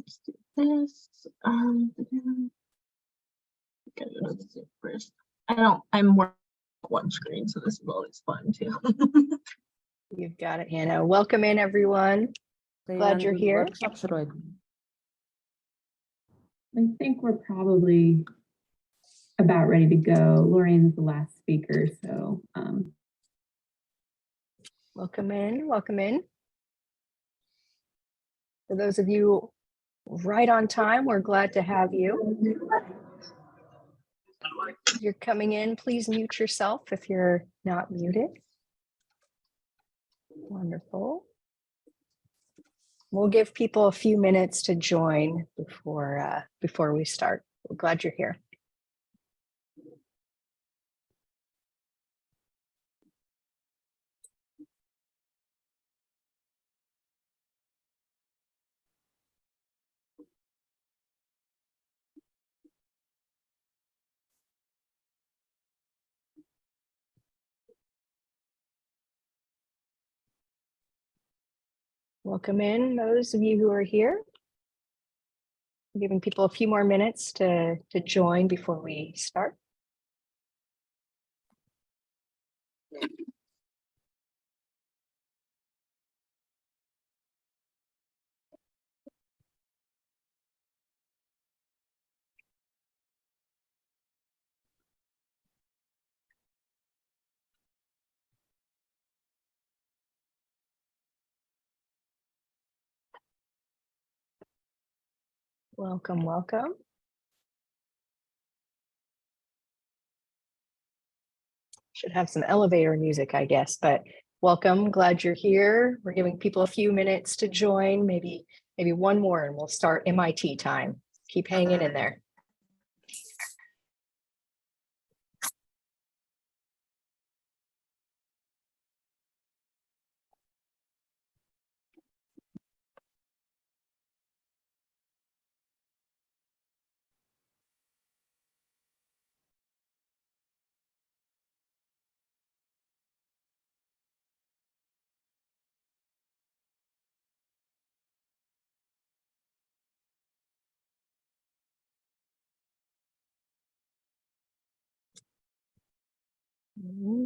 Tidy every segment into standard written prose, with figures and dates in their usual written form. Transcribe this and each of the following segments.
let's do this. I'm gonna do this first. I'm more one screen, so this is always fun too. You've got it, Hannah. Welcome in, everyone. Glad you're here. I think we're probably about ready to go. Lorian's the last speaker, so welcome in, welcome in. For those of you right on time, we're glad to have you. If you're coming in, please mute yourself if you're not muted. Wonderful. We'll give people a few minutes to join before we start. We're glad you're here. Welcome in, those of you who are here. I'm giving people a few more minutes to join before we start. Welcome, welcome. Should have some elevator music, I guess, but welcome, glad you're here. We're giving people a few minutes to join, maybe one more, and we'll start MIT time. Keep hanging in there.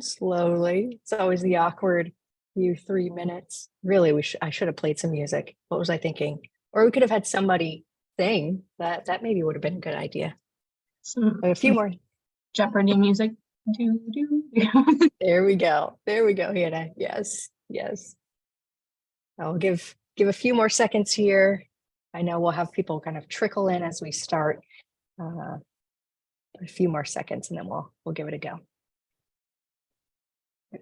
Slowly. It's always the awkward few 3 minutes. Really, I should have played some music. What was I thinking? Or we could have had somebody sing. That maybe would have been a good idea. A few more Jeopardy music. There we go. There we go, Hannah. Yes, yes. I'll give a few more seconds here. I know we'll have people kind of trickle in as we start. A few more seconds, and then we'll give it a go.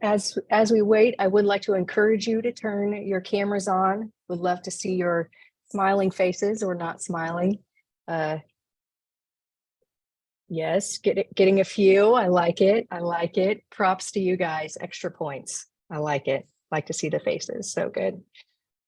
As we wait, I would like to encourage you to turn your cameras on. Would love to see your smiling faces or not smiling. Yes, getting a few. I like it. I like it. Props to you guys. Extra points. I like it. Like to see the faces. So good.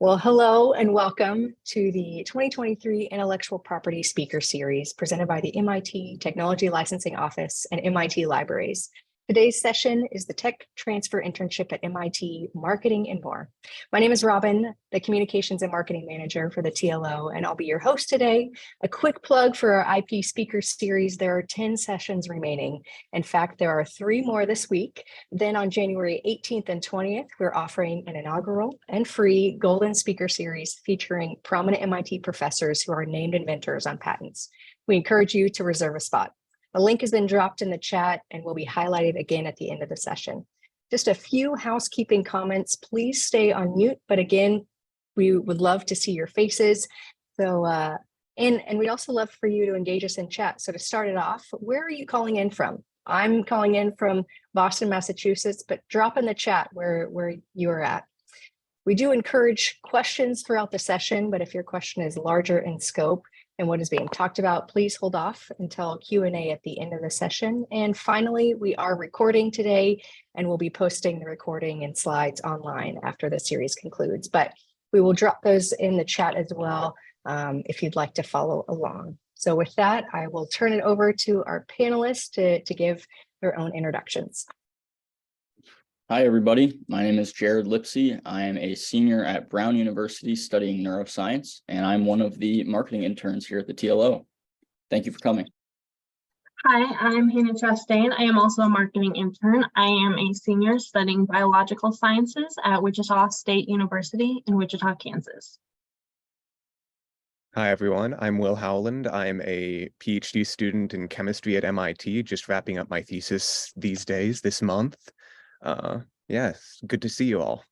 Well, hello and welcome to the 2023 Intellectual Property Speaker Series presented by the MIT Technology Licensing Office and MIT Libraries. Today's session is the Tech Transfer Internship at MIT, Marketing and More. My name is Robyn, the Communications and Marketing Manager for the TLO, and I'll be your host today. A quick plug for our IP Speaker Series. There are 10 sessions remaining. In fact, there are 3 more this week. Then on January 18th and 20th, we're offering an inaugural and free Golden Speaker Series featuring prominent MIT professors who are named inventors on patents. We encourage you to reserve a spot. The link has been dropped in the chat and will be highlighted again at the end of the session. Just a few housekeeping comments. Please stay on mute, but again, we would love to see your faces. So, and we'd also love for you to engage us in chat. So to start it off, where are you calling in from? I'm calling in from Boston, Massachusetts, but drop in the chat where you're at. We do encourage questions throughout the session, but if your question is larger in scope and what is being talked about, please hold off until Q&A at the end of the session. And finally, we are recording today and we'll be posting the recording and slides online after the series concludes, but we will drop those in the chat as well if you'd like to follow along. So with that, I will turn it over to our panelists to give their own introductions. Hi, everybody. My name is Jared Lipsey. I am a senior at Brown University studying neuroscience, and I'm one of the marketing interns here at the TLO. Thank you for coming. Hi, I'm Hanna Chastain. I am also a marketing intern. I am a senior studying biological sciences at Wichita State University in Wichita, Kansas. Hi, everyone. I'm Will Howland. I'm a PhD student in chemistry at MIT, just wrapping up my thesis these days, this month. Yes, good to see you all.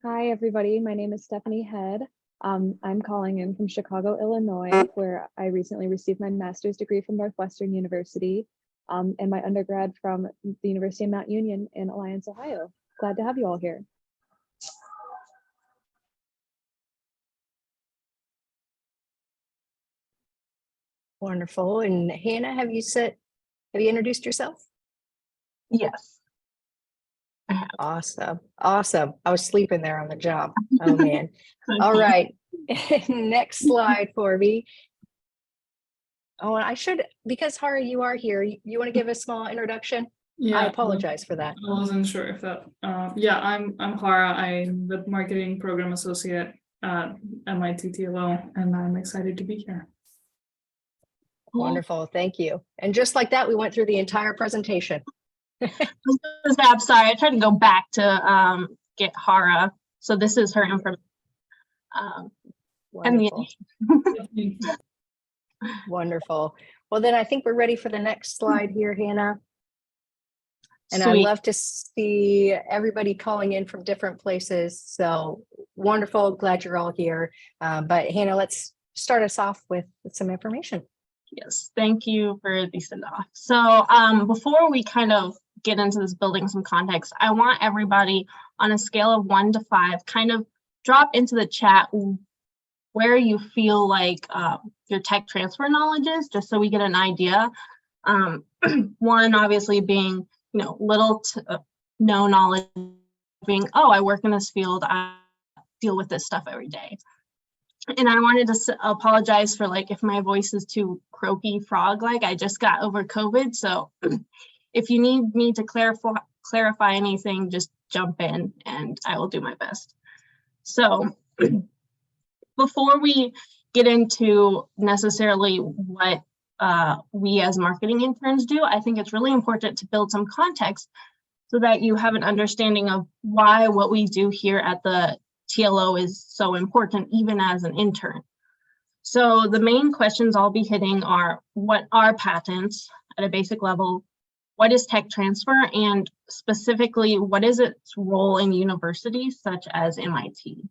Hi, everybody. My name is Stephanie Head. I'm calling in from Chicago, Illinois, where I recently received my master's degree from Northwestern University and my undergrad from the University of Mount Union in Alliance, Ohio. Glad to have you all here. Wonderful. And Hannah, have you introduced yourself? Yes. Awesome. Awesome. I was sleeping there on the job. Oh man. All right. Next slide for me. Oh, and I should, because Hara, you are here. You want to give a small introduction? Yeah, I apologize for that. I wasn't sure if that. Yeah, I'm Hara. I'm the marketing program associate at MIT TLO, and I'm excited to be here. Wonderful. Thank you. And just like that, we went through the entire presentation. I'm sorry, I tried to go back to get Hara. So this is her information. Wonderful. Wonderful. Well, then I think we're ready for the next slide here, Hannah. And I'd love to see everybody calling in from different places. So wonderful. Glad you're all here. But Hannah, let's start us off with some information. Yes, thank you for the send off. So before we kind of get into this building some context, I want everybody on a scale of 1 to 5 kind of drop into the chat where you feel like your tech transfer knowledge is, just so we get an idea. One obviously being, little to no knowledge, being, oh, I work in this field, I deal with this stuff every day. And I wanted to apologize for if my voice is too croaky frog-like. I just got over COVID, so if you need me to clarify anything, just jump in and I will do my best. So before we get into necessarily what we as marketing interns do, I think it's really important to build some context so that you have an understanding of why what we do here at the TLO is so important, even as an intern. So the main questions I'll be hitting are, what are patents at a basic level? What is tech transfer? And specifically, what is its role in universities such as MIT?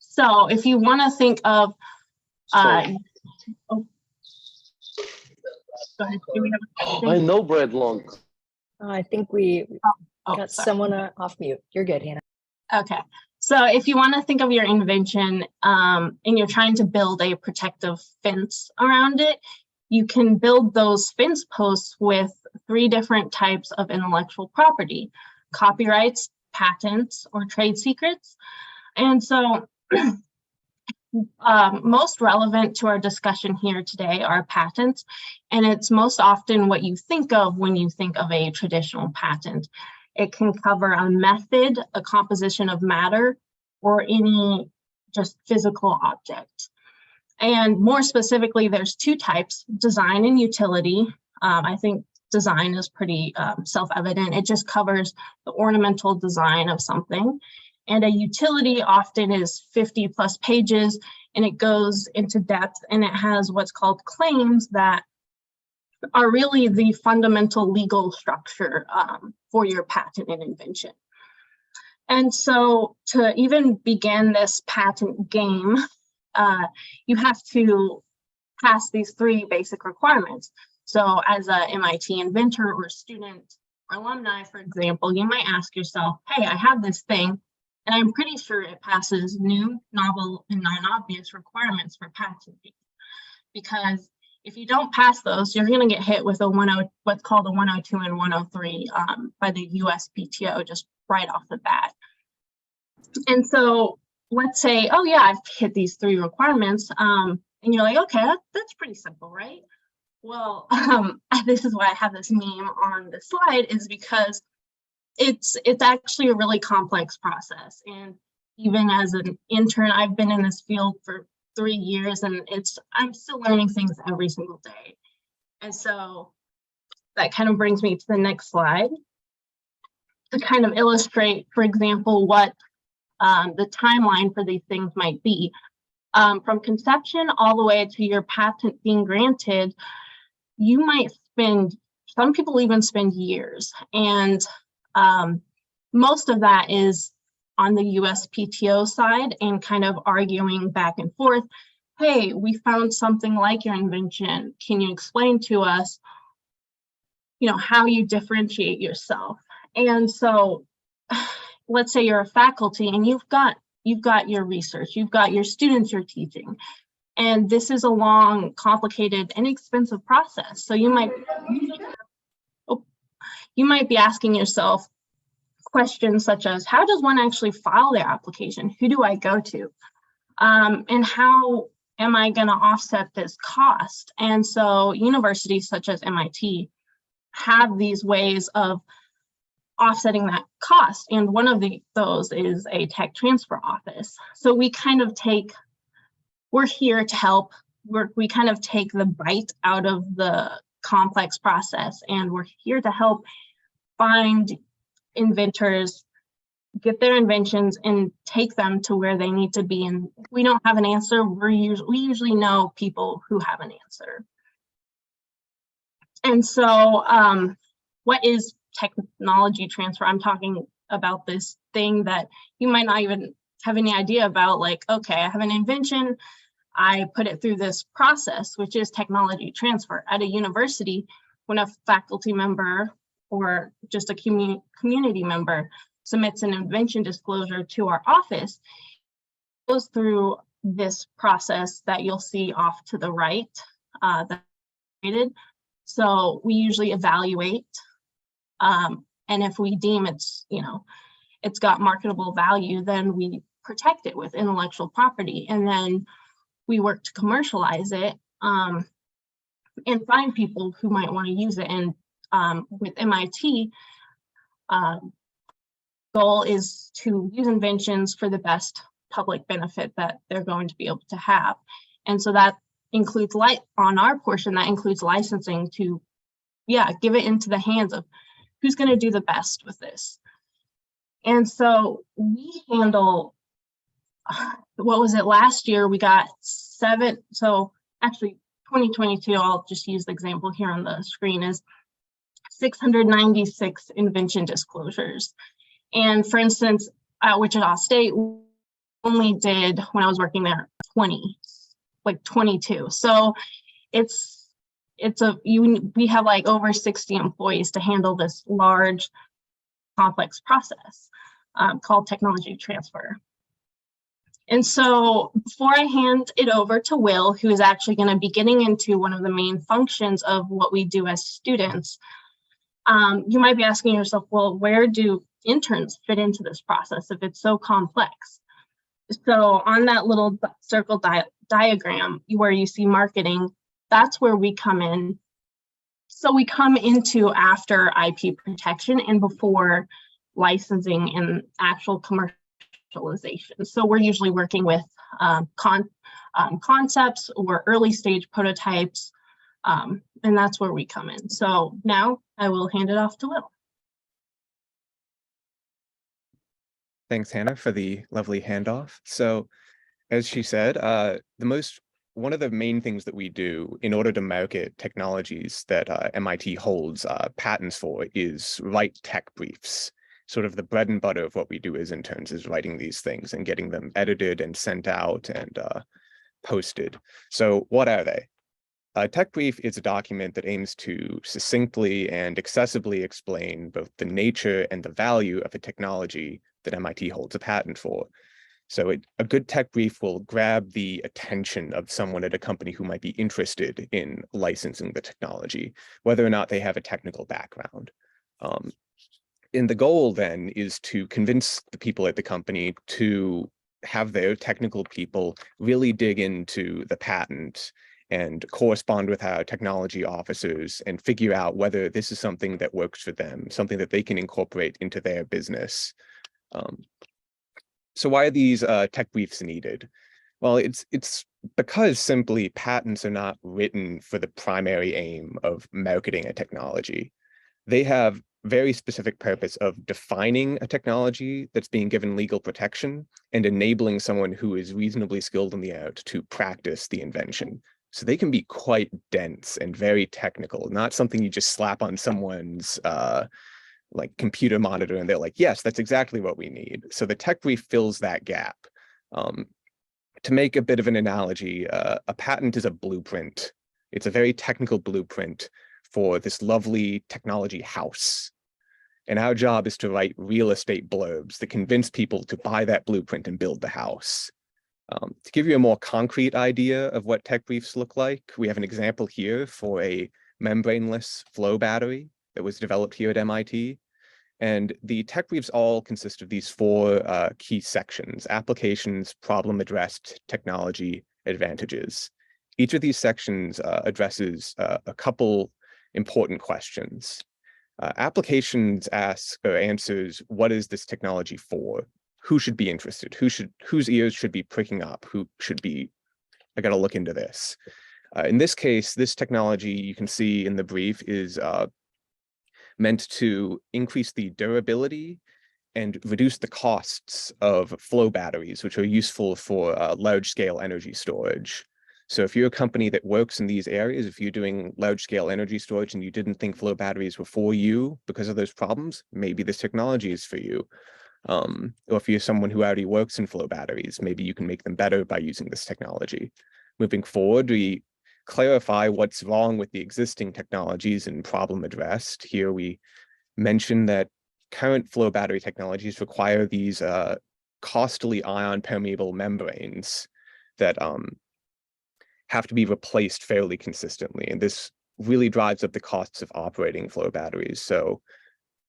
So if you want to think of, oh, go ahead. Do we have a question? I know Brad Long. I think we got someone off mute. You're good, Hannah. Okay. So if you want to think of your invention and you're trying to build a protective fence around it, you can build those fence posts with 3 different types of intellectual property: copyrights, patents, or trade secrets. And so most relevant to our discussion here today are patents, and it's most often what you think of when you think of a traditional patent. It can cover a method, a composition of matter, or any just physical object. And more specifically, there's 2 types: design and utility. I think design is pretty self-evident. It just covers the ornamental design of something. And a utility often is 50 plus pages, and it goes into depth, and it has what's called claims that are really the fundamental legal structure for your patent and invention. And so to even begin this patent game, you have to pass these 3 basic requirements. So as a MIT inventor or student or alumni, for example, you might ask yourself, hey, I have this thing, and I'm pretty sure it passes new, novel, and non-obvious requirements for patenting. Because if you don't pass those, you're going to get hit with what's called a 102 and 103 by the USPTO just right off the bat. And so let's say, oh yeah, I've hit these 3 requirements, and you're like, okay, that's pretty simple, right? Well, this is why I have this meme on the slide, is because it's actually a really complex process. And even as an intern, I've been in this field for 3 years, and I'm still learning things every single day. And so that kind of brings me to the next slide to kind of illustrate, for example, what the timeline for these things might be. From conception all the way to your patent being granted, you might spend, some people even spend years. And most of that is on the USPTO side and kind of arguing back and forth. Hey, we found something like your invention. Can you explain to us, how you differentiate yourself? And so let's say you're a faculty and you've got your research, you've got your students you're teaching, and this is a long, complicated, and expensive process. So you might be asking yourself questions such as, how does one actually file their application? Who do I go to? And how am I going to offset this cost? And so universities such as MIT have these ways of offsetting that cost. And one of those is a tech transfer office. So we kind of we're here to help. We kind of take the bite out of the complex process, and we're here to help find inventors, get their inventions and take them to where they need to be. And if we don't have an answer, we usually know people who have an answer. And so what is technology transfer? I'm talking about this thing that you might not even have any idea about, like, okay, I have an invention, I put it through this process, which is technology transfer. At a university, when a faculty member or just a community member submits an invention disclosure to our office, it goes through this process that you'll see off to the right. So we usually evaluate, and if we deem it's got marketable value, then we protect it with intellectual property, and then we work to commercialize it and find people who might want to use it. And with MIT, goal is to use inventions for the best public benefit that they're going to be able to have. And so that includes, on our portion, that includes licensing to, give it into the hands of who's going to do the best with this. And so we handle, what was it, last year we got 7, so actually 2022, I'll just use the example here on the screen, is 696 invention disclosures. And for instance, at Wichita State, we only did, when I was working there, 22. So we have like over 60 employees to handle this large, complex process called technology transfer. And so before I hand it over to Will, who is actually going to be getting into one of the main functions of what we do as students, you might be asking yourself, well, where do interns fit into this process if it's so complex? So on that little circle diagram where you see marketing, that's where we come in. So we come into after IP protection and before licensing and actual commercialization. So we're usually working with concepts or early stage prototypes, and that's where we come in. So now I will hand it off to Will. Thanks, Hannah, for the lovely handoff. So as she said, one of the main things that we do in order to market technologies that MIT holds patents for is write tech briefs. Sort of the bread and butter of what we do as interns is writing these things and getting them edited and sent out and posted. So what are they? A tech brief is a document that aims to succinctly and accessibly explain both the nature and the value of a technology that MIT holds a patent for. So a good tech brief will grab the attention of someone at a company who might be interested in licensing the technology, whether or not they have a technical background. And the goal then is to convince the people at the company to have their technical people really dig into the patent and correspond with our technology officers and figure out whether this is something that works for them, something that they can incorporate into their business. So why are these tech briefs needed? Well, it's because simply patents are not written for the primary aim of marketing a technology. They have very specific purpose of defining a technology that's being given legal protection and enabling someone who is reasonably skilled in the art to practice the invention. So they can be quite dense and very technical, not something you just slap on someone's like computer monitor and they're like, yes, that's exactly what we need. So the tech brief fills that gap. To make a bit of an analogy, a patent is a blueprint. It's a very technical blueprint for this lovely technology house. And our job is to write real estate blurbs that convince people to buy that blueprint and build the house. To give you a more concrete idea of what tech briefs look like, we have an example here for a membraneless flow battery that was developed here at MIT. And the tech briefs all consist of these four key sections: applications, problem addressed, technology, advantages. Each of these sections addresses a couple important questions. Applications asks or answers, what is this technology for? Who should be interested? Whose ears should be pricking up? Who should be, I gotta look into this. In this case, this technology you can see in the brief is meant to increase the durability and reduce the costs of flow batteries, which are useful for large-scale energy storage. So if you're a company that works in these areas, if you're doing large-scale energy storage and you didn't think flow batteries were for you because of those problems, maybe this technology is for you. Or if you're someone who already works in flow batteries, maybe you can make them better by using this technology. Moving forward, we clarify what's wrong with the existing technologies and problem addressed. Here we mention that current flow battery technologies require these costly ion permeable membranes that have to be replaced fairly consistently. And this really drives up the costs of operating flow batteries. So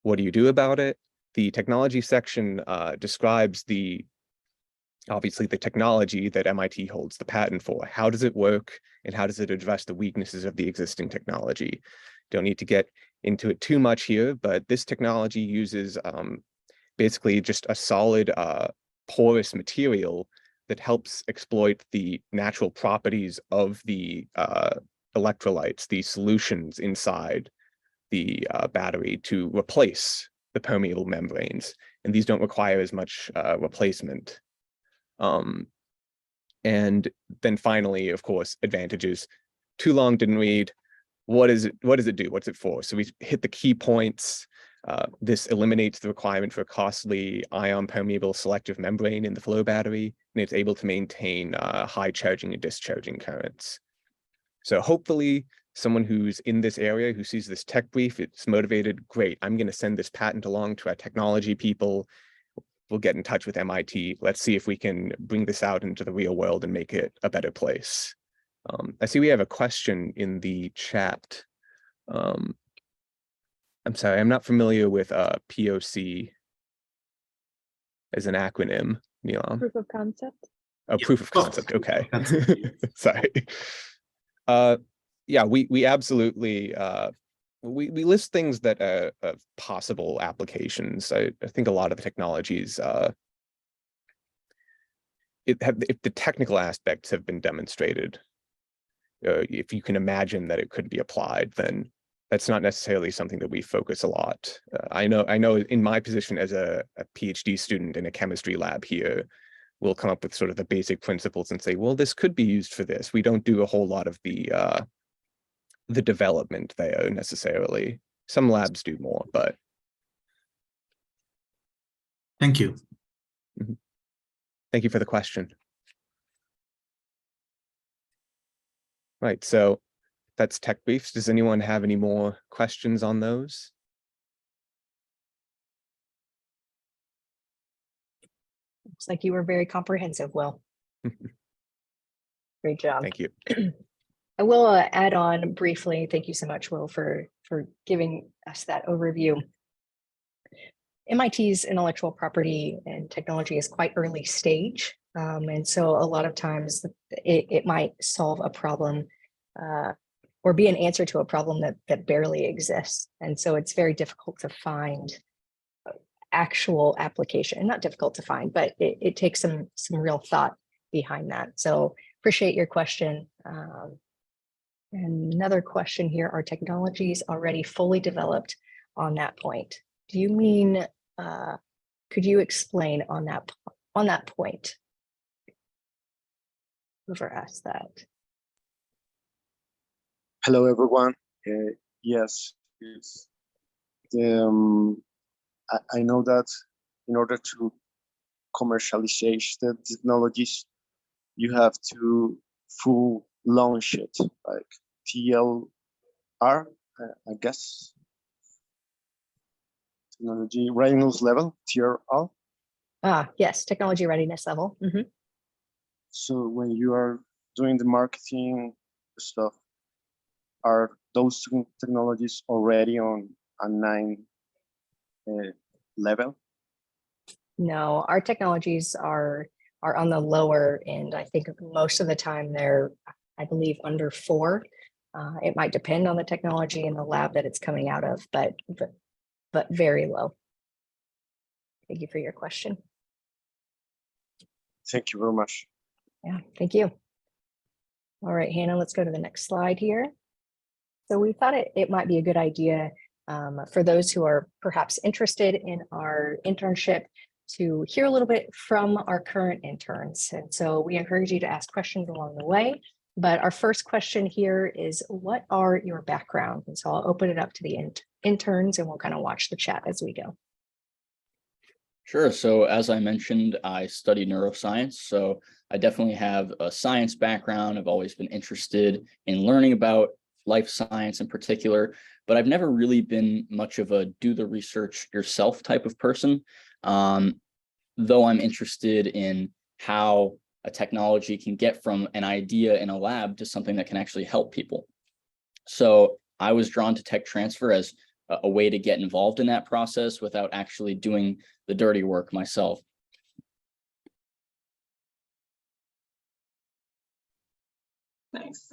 what do you do about it? The technology section describes obviously the technology that MIT holds the patent for. How does it work and how does it address the weaknesses of the existing technology? Don't need to get into it too much here, but this technology uses basically just a solid porous material that helps exploit the natural properties of the electrolytes, the solutions inside the battery, to replace the permeable membranes. And these don't require as much replacement. And then finally, of course, advantages. Too long, didn't read. What does it do? What's it for? So we hit the key points. This eliminates the requirement for a costly ion permeable selective membrane in the flow battery, and it's able to maintain high charging and discharging currents. So hopefully someone who's in this area, who sees this tech brief, it's motivated, great, I'm going to send this patent along to our technology people. We'll get in touch with MIT. Let's see if we can bring this out into the real world and make it a better place. I see we have a question in the chat. I'm sorry, I'm not familiar with POC as an acronym, Neelam. Proof of concept. Oh, Yeah. proof of concept, okay. Sorry. Yeah, we absolutely, we list things that are possible applications. I think a lot of the technologies, if the technical aspects have been demonstrated, if you can imagine that it could be applied, then that's not necessarily something that we focus a lot. I know in my position as a PhD student in a chemistry lab here, we'll come up with sort of the basic principles and say, well, this could be used for this. We don't do a whole lot of the development there necessarily. Some labs do more, but. Thank you. Thank you for the question. Right, so that's tech briefs. Does anyone have any more questions on those? Looks like you were very comprehensive, Will. Great job. Thank you. I will add on briefly. Thank you so much, Will, for giving us that overview. MIT's intellectual property and technology is quite early stage. And so a lot of times it might solve a problem or be an answer to a problem that barely exists. And so it's very difficult to find actual application. Not difficult to find, but it takes some real thought behind that. So appreciate your question. And another question here, are technologies already fully developed on that point? Do you mean, could you explain on that point? Whoever asked that. Hello, everyone. Yes, it's I know that in order to commercialize the technologies, you have to full launch it, like TLR, I guess. Technology readiness level, TRL. Yes, technology readiness level. Mm-hmm. So when you are doing the marketing stuff, are those technologies already on a 9 level? No, our technologies are on the lower end. I think most of the time they're, I believe, under 4. It might depend on the technology and the lab that it's coming out of, but very low. Thank you for your question. Thank you very much. Yeah, thank you. All right, Hannah, let's go to the next slide here. So we thought it might be a good idea for those who are perhaps interested in our internship to hear a little bit from our current interns. And so we encourage you to ask questions along the way. But our first question here is, what are your backgrounds? And so I'll open it up to the interns and we'll kind of watch the chat as we go. Sure. So as I mentioned, I study neuroscience. So I definitely have a science background. I've always been interested in learning about life science in particular, but I've never really been much of a do the research yourself type of person. Though I'm interested in how a technology can get from an idea in a lab to something that can actually help people. So I was drawn to tech transfer as a way to get involved in that process without actually doing the dirty work myself. Nice.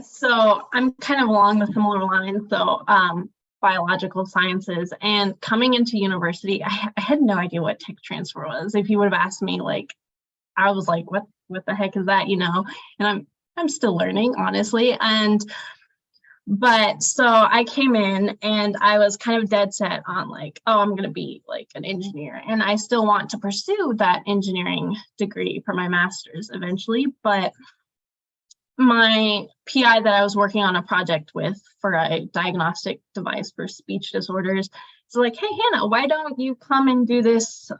So I'm kind of along the similar lines. So biological sciences, and coming into university, I had no idea what tech transfer was. If you would have asked me, like, I was like, what the heck is that, you know? And I'm still learning, honestly. But so I came in and I was kind of dead set on like, oh, I'm going to be like an engineer. And I still want to pursue that engineering degree for my master's eventually. But my PI that I was working on a project with for a diagnostic device for speech disorders, so like, hey, Hannah, why don't you come and do this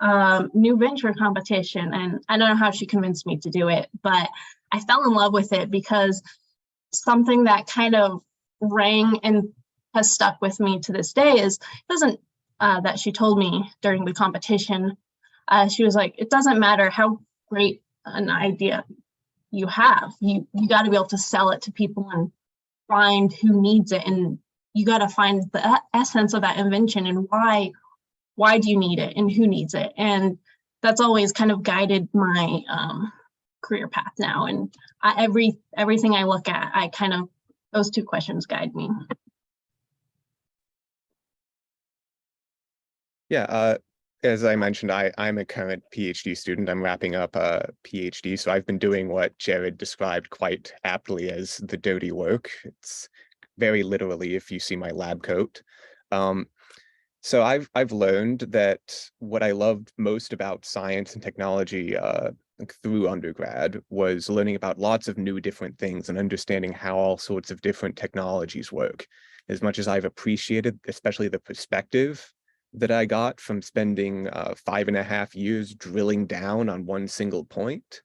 new venture competition? And I don't know how she convinced me to do it, but I fell in love with it because something that kind of rang and has stuck with me to this day is that she told me during the competition. She was like, it doesn't matter how great an idea you have, you got to be able to sell it to people and find who needs it, and you got to find the essence of that invention and why do you need it and who needs it. And that's always kind of guided my career path now. And everything I look at, I kind of, those two questions guide me. Yeah, as I mentioned, I'm a current PhD student. I'm wrapping up a PhD, so I've been doing what Jared described quite aptly as the dirty work. It's very literally, if you see my lab coat. So I've learned that what I loved most about science and technology through undergrad was learning about lots of new different things and understanding how all sorts of different technologies work. As much as I've appreciated, especially the perspective that I got from spending 5.5 years drilling down on one single point,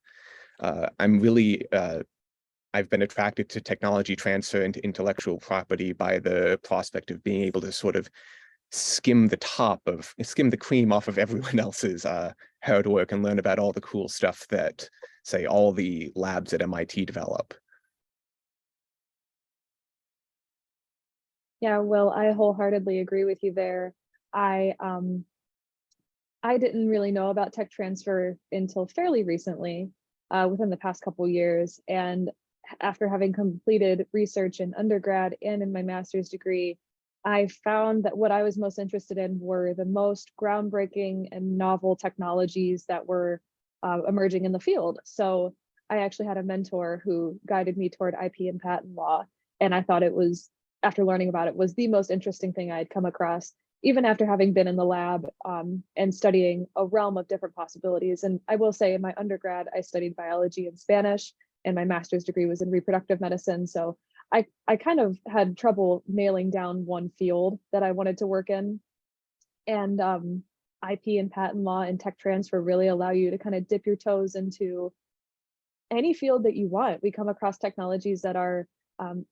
I've been attracted to technology transfer into intellectual property by the prospect of being able to sort of skim the cream off of everyone else's hard work and learn about all the cool stuff that, say, all the labs at MIT develop. Yeah, Will, I wholeheartedly agree with you there. I didn't really know about tech transfer until fairly recently, within the past couple of years, and after having completed research in undergrad and in my master's degree, I found that what I was most interested in were the most groundbreaking and novel technologies that were emerging in the field. So I actually had a mentor who guided me toward IP and patent law. And I thought it was, after learning about it, was the most interesting thing I had come across, even after having been in the lab and studying a realm of different possibilities. And I will say in my undergrad, I studied biology and Spanish, and my master's degree was in reproductive medicine. So I kind of had trouble nailing down one field that I wanted to work in. And IP and patent law and tech transfer really allow you to kind of dip your toes into any field that you want. We come across technologies that are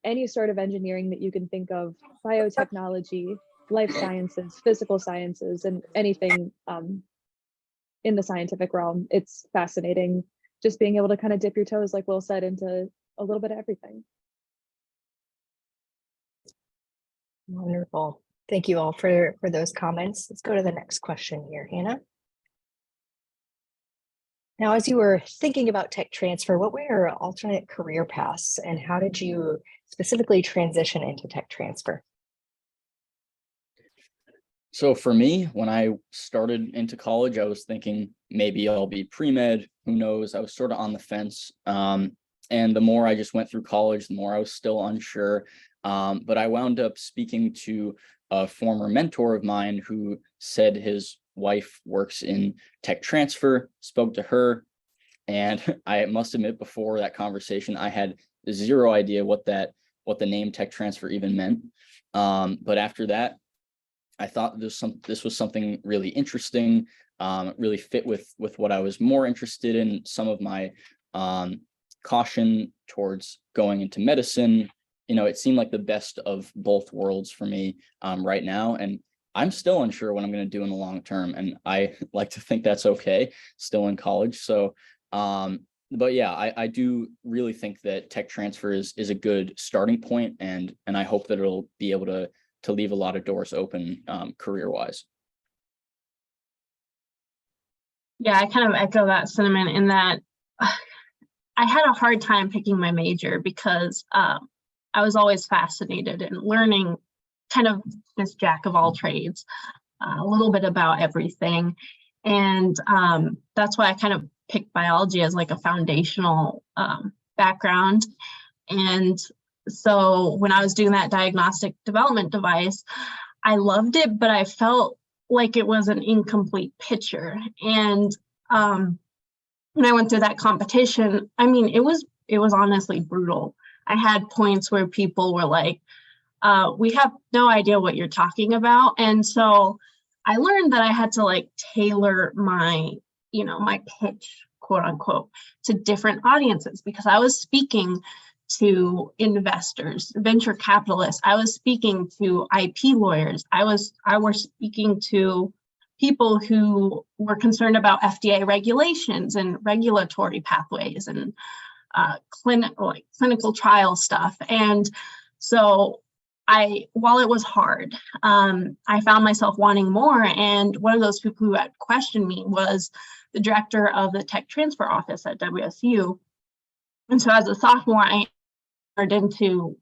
any sort of engineering that you can think of, biotechnology, life sciences, physical sciences, and anything in the scientific realm. It's fascinating just being able to kind of dip your toes, like Will said, into a little bit of everything. Wonderful. Thank you all for those comments. Let's go to the next question here, Hannah. Now, as you were thinking about tech transfer, what were your alternate career paths and how did you specifically transition into tech transfer? So for me, when I started into college, I was thinking maybe I'll be pre-med, who knows? I was sort of on the fence. And the more I just went through college, the more I was still unsure. But I wound up speaking to a former mentor of mine who said his wife works in tech transfer, spoke to her. And I must admit, before that conversation, I had zero idea what the name tech transfer even meant. But after that, I thought this was something really interesting, really fit with what I was more interested in. Some of my caution towards going into medicine, it seemed like the best of both worlds for me right now. And I'm still unsure what I'm going to do in the long term. And I like to think that's okay, still in college. So, but yeah, I do really think that tech transfer is a good starting point, and I hope that it'll be able to leave a lot of doors open career-wise. Yeah, I kind of echo that sentiment in that I had a hard time picking my major because I was always fascinated in learning, kind of this jack of all trades, a little bit about everything. And that's why I kind of picked biology as like a foundational background. And so when I was doing that diagnostic development device, I loved it, but I felt like it was an incomplete picture. And when I went through that competition, I mean, it was honestly brutal. I had points where people were like, we have no idea what you're talking about. And so I learned that I had to like tailor my pitch, quote unquote, to different audiences, because I was speaking to investors, venture capitalists. I was speaking to IP lawyers. I was speaking to people who were concerned about FDA regulations and regulatory pathways and clinical trial stuff. And so while it was hard, I found myself wanting more. And one of those people who had questioned me was the director of the tech transfer office at WSU. And so as a sophomore, I entered into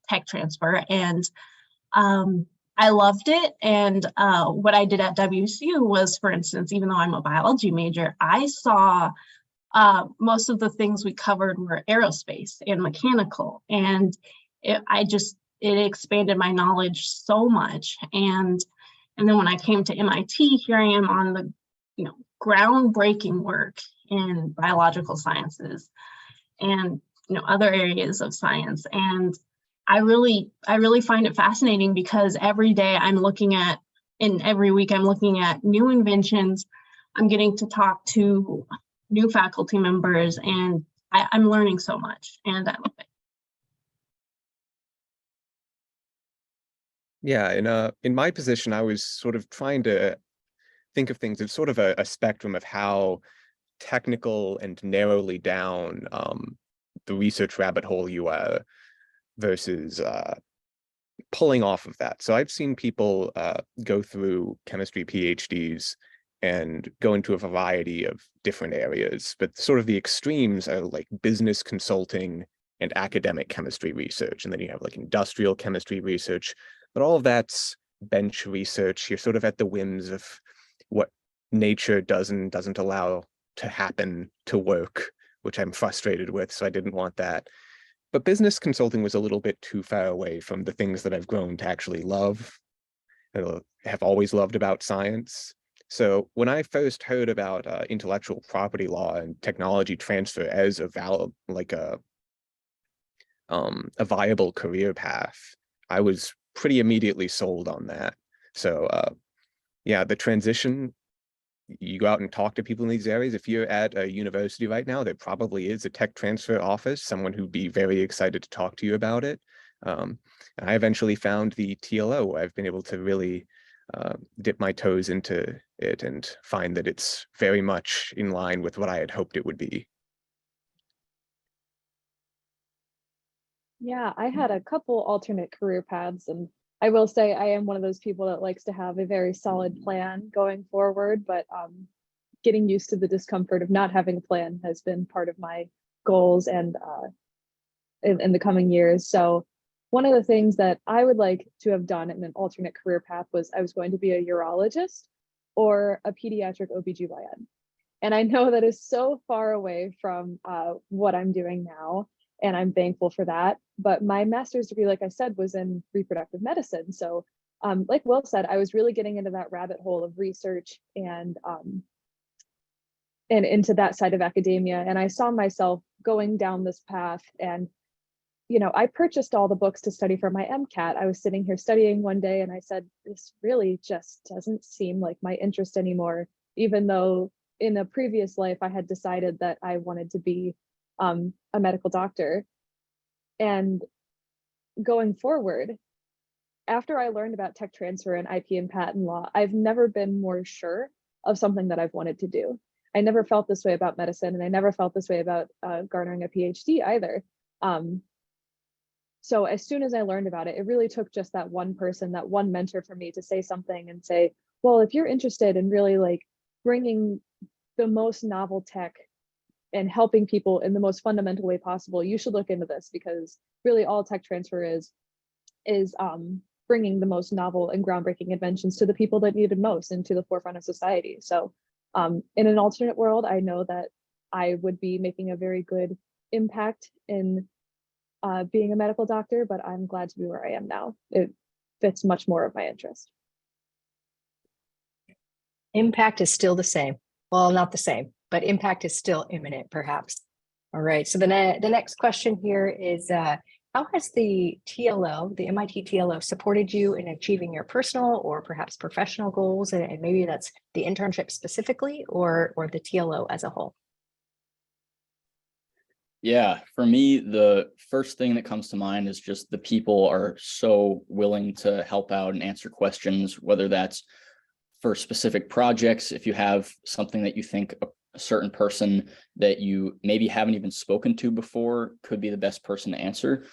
tech transfer, and I loved it. And what I did at WSU was, for instance, even though I'm a biology major, I saw most of the things we covered were aerospace and mechanical. And it expanded my knowledge so much. And then when I came to MIT, here I am on the groundbreaking work in biological sciences and other areas of science. And I really find it fascinating, because every day every week I'm looking at new inventions. I'm getting to talk to new faculty members, and I'm learning so much, and I love it. Yeah, in my position, I was sort of trying to think of things as sort of a spectrum of how technical and narrowly down the research rabbit hole you are versus pulling off of that. So I've seen people go through chemistry PhDs and go into a variety of different areas, but sort of the extremes are like business consulting and academic chemistry research. And then you have like industrial chemistry research, but all of that's bench research. You're sort of at the whims of what nature doesn't allow to happen to work, which I'm frustrated with. So I didn't want that. But business consulting was a little bit too far away from the things that I've grown to actually love and have always loved about science. So when I first heard about intellectual property law and technology transfer as a viable career path, I was pretty immediately sold on that. So yeah, the transition, you go out and talk to people in these areas. If you're at a university right now, there probably is a tech transfer office, someone who'd be very excited to talk to you about it. I eventually found the TLO, where I've been able to really dip my toes into it and find that it's very much in line with what I had hoped it would be. Yeah, I had a couple alternate career paths, and I will say I am one of those people that likes to have a very solid plan going forward, but getting used to the discomfort of not having a plan has been part of my goals and in the coming years. So one of the things that I would like to have done in an alternate career path was I was going to be a urologist or a pediatric OBGYN. And I know that is so far away from what I'm doing now, and I'm thankful for that. But my master's degree, like I said, was in reproductive medicine. So like Will said, I was really getting into that rabbit hole of research and into that side of academia. And I saw myself going down this path. And, you know, I purchased all the books to study for my MCAT. I was sitting here studying one day and I said, this really just doesn't seem like my interest anymore, even though in a previous life, I had decided that I wanted to be a medical doctor. And going forward, after I learned about tech transfer and IP and patent law, I've never been more sure of something that I've wanted to do. I never felt this way about medicine, and I never felt this way about garnering a PhD either. So as soon as I learned about it, it really took just that one person, that one mentor for me to say something and say, well, if you're interested in really like bringing the most novel tech and helping people in the most fundamental way possible, you should look into this, because really all tech transfer is bringing the most novel and groundbreaking inventions to the people that need it most and to the forefront of society. So in an alternate world, I know that I would be making a very good impact in being a medical doctor, but I'm glad to be where I am now. It fits much more of my interest. Impact is still the same. Well, not the same, but impact is still imminent, perhaps. All right, so the next question here is, how has the TLO, the MIT TLO, supported you in achieving your personal or perhaps professional goals? And maybe that's the internship specifically or the TLO as a whole? Yeah, for me, the first thing that comes to mind is just the people are so willing to help out and answer questions, whether that's for specific projects. If you have something that you think a certain person that you maybe haven't even spoken to before could be the best person to answer,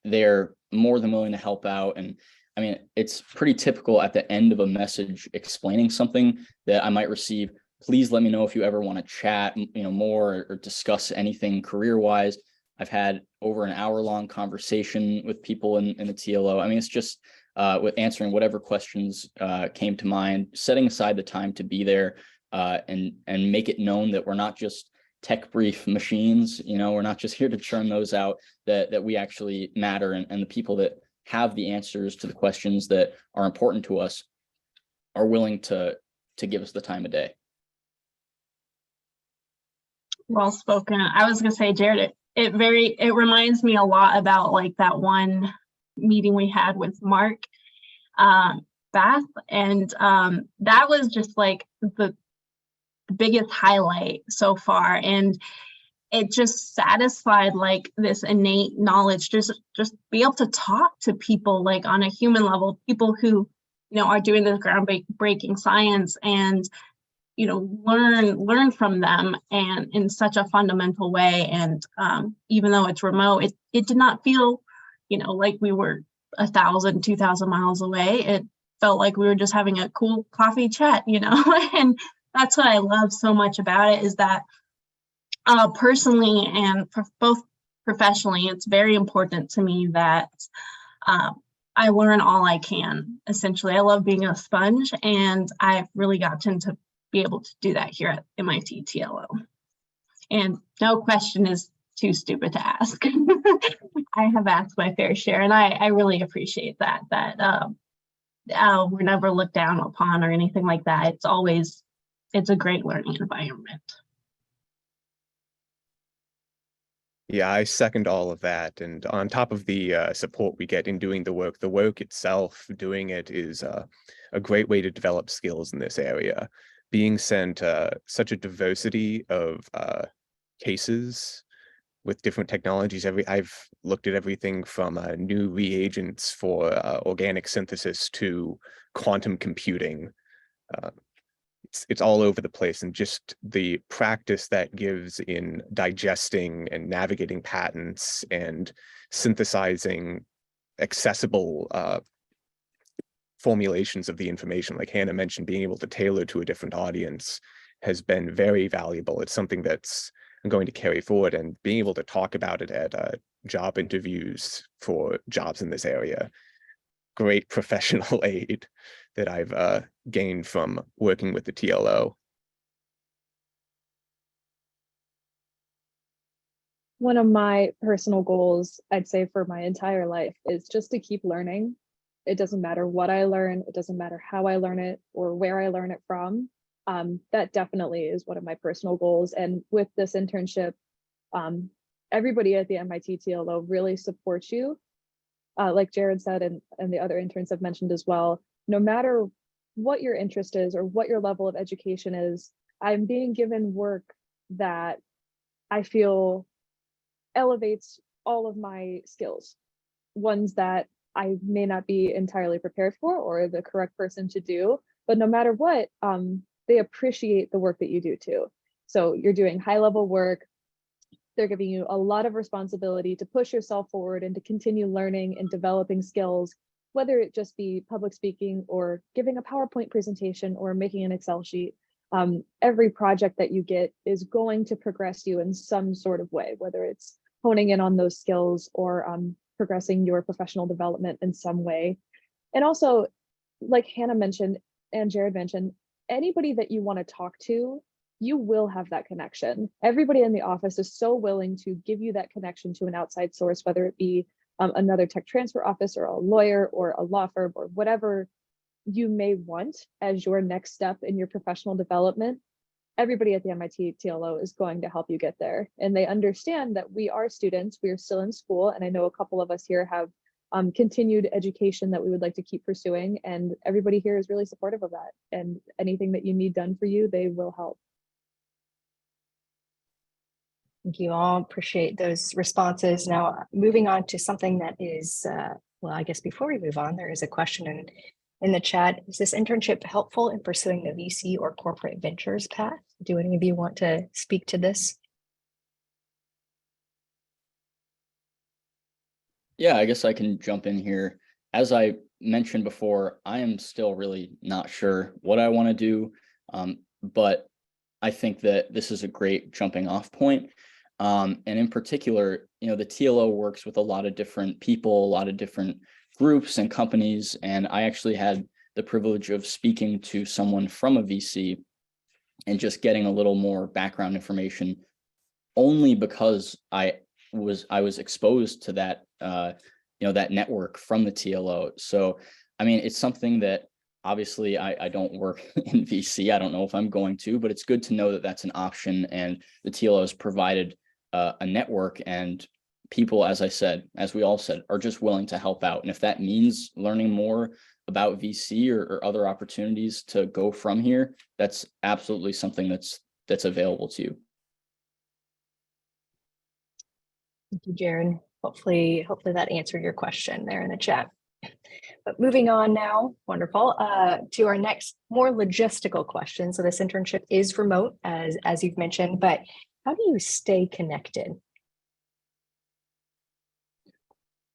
they're more than willing to help out. And I mean, it's pretty typical at the end of a message explaining something that I might receive, please let me know if you ever want to chat, more or discuss anything career-wise. I've had over an hour-long conversation with people in the TLO. I mean, it's just with answering whatever questions came to mind, setting aside the time to be there and make it known that we're not just tech brief machines. We're not just here to churn those out, that we actually matter, and the people that have the answers to the questions that are important to us are willing to give us the time of day. Well spoken. I was gonna say, Jared, it reminds me a lot about like that one meeting we had with Mark Bath, and that was just like the biggest highlight so far, and it just satisfied like this innate knowledge, just be able to talk to people like on a human level, people who are doing this groundbreaking science, and learn from them, and in such a fundamental way. And even though it's remote, it did not feel like we were 1,000, 2,000 miles away. It felt like we were just having a cool coffee chat, and that's what I love so much about it, is that personally and for both professionally, it's very important to me that I learn all I can. Essentially, I love being a sponge, and I've really gotten to be able to do that here at MIT TLO. And no question is too stupid to ask. I have asked my fair share, and I really appreciate that we're never looked down upon or anything like that. It's a great learning environment. Yeah, I second all of that. And on top of the support we get in doing the work itself, doing it is a great way to develop skills in this area. Being sent such a diversity of cases with different technologies. I've looked at everything from new reagents for organic synthesis to quantum computing. It's all over the place, and just the practice that gives in digesting and navigating patents and synthesizing accessible formulations of the information, like Hannah mentioned, being able to tailor to a different audience has been very valuable. It's something that's going to carry forward, and being able to talk about it at job interviews for jobs in this area. Great professional aid that I've gained from working with the TLO. One of my personal goals, I'd say for my entire life, is just to keep learning. It doesn't matter what I learn, it doesn't matter how I learn it or where I learn it from. That definitely is one of my personal goals. And with this internship, everybody at the MIT TLO really supports you. Like Jared said, and the other interns have mentioned as well, no matter what your interest is or what your level of education is, I'm being given work that I feel elevates all of my skills, ones that I may not be entirely prepared for or the correct person to do, but no matter what, they appreciate the work that you do too. So you're doing high level work. They're giving you a lot of responsibility to push yourself forward and to continue learning and developing skills, whether it just be public speaking or giving a PowerPoint presentation or making an Excel sheet. Every project that you get is going to progress you in some sort of way, whether it's honing in on those skills or progressing your professional development in some way. And also, like Hannah mentioned and Jared mentioned, anybody that you want to talk to, you will have that connection. Everybody in the office is so willing to give you that connection to an outside source, whether it be another tech transfer office or a lawyer or a law firm or whatever you may want as your next step in your professional development. Everybody at the MIT TLO is going to help you get there. And they understand that we are students, we are still in school. And I know a couple of us here have continued education that we would like to keep pursuing. And everybody here is really supportive of that. And anything that you need done for you, they will help. Thank you all. Appreciate those responses. Now, moving on to something that is, well, I guess before we move on, there is a question in the chat. Is this internship helpful in pursuing the VC or corporate ventures path? Do any of you want to speak to this? Yeah, I guess I can jump in here. As I mentioned before, I am still really not sure what I want to do, but I think that this is a great jumping off point. And in particular, the TLO works with a lot of different people, a lot of different groups and companies. And I actually had the privilege of speaking to someone from a VC and just getting a little more background information only because I was exposed to that, that network from the TLO. So, I mean, it's something that obviously I don't work in VC. I don't know if I'm going to, but it's good to know that that's an option. And the TLO has provided a network, and people, as we all said, are just willing to help out. And if that means learning more about VC or other opportunities to go from here, that's absolutely something that's available to you. Thank you, Jared. Hopefully that answered your question there in the chat. But moving on now, wonderful, to our next more logistical question. So this internship is remote, as you've mentioned, but how do you stay connected?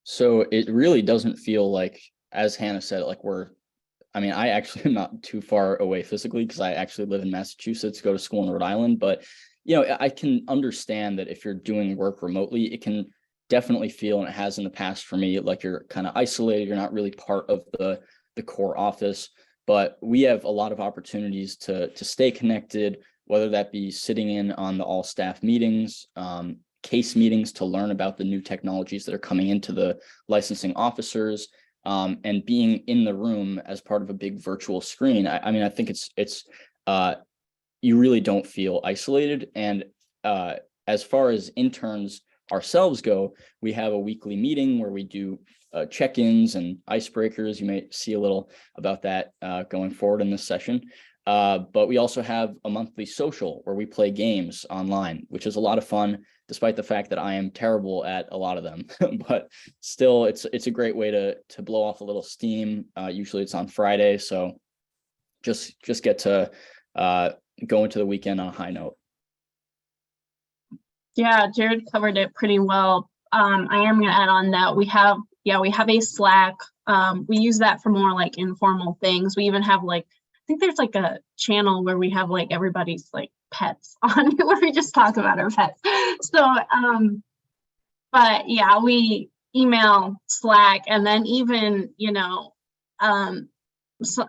So it really doesn't feel like, as Hannah said, like I actually am not too far away physically because I actually live in Massachusetts, go to school in Rhode Island, but I can understand that if you're doing work remotely, it can definitely feel, and it has in the past for me, like you're kind of isolated. You're not really part of the core office, but we have a lot of opportunities to stay connected, whether that be sitting in on the all staff meetings, case meetings to learn about the new technologies that are coming into the licensing officers, and being in the room as part of a big virtual screen. I mean, I think it's you really don't feel isolated. And as far as interns ourselves go, we have a weekly meeting where we do check-ins and icebreakers. You may see a little about that going forward in this session. But we also have a monthly social where we play games online, which is a lot of fun, despite the fact that I am terrible at a lot of them. But still, it's a great way to blow off a little steam. Usually it's on Friday, so just get to go into the weekend on a high note. Yeah, Jared covered it pretty well. I am going to add on that we have a Slack. We use that for more like informal things. We even have like, I think there's like a channel where we have like everybody's like pets on it, where we just talk about our pets. So, but yeah, we email, Slack, and then even, so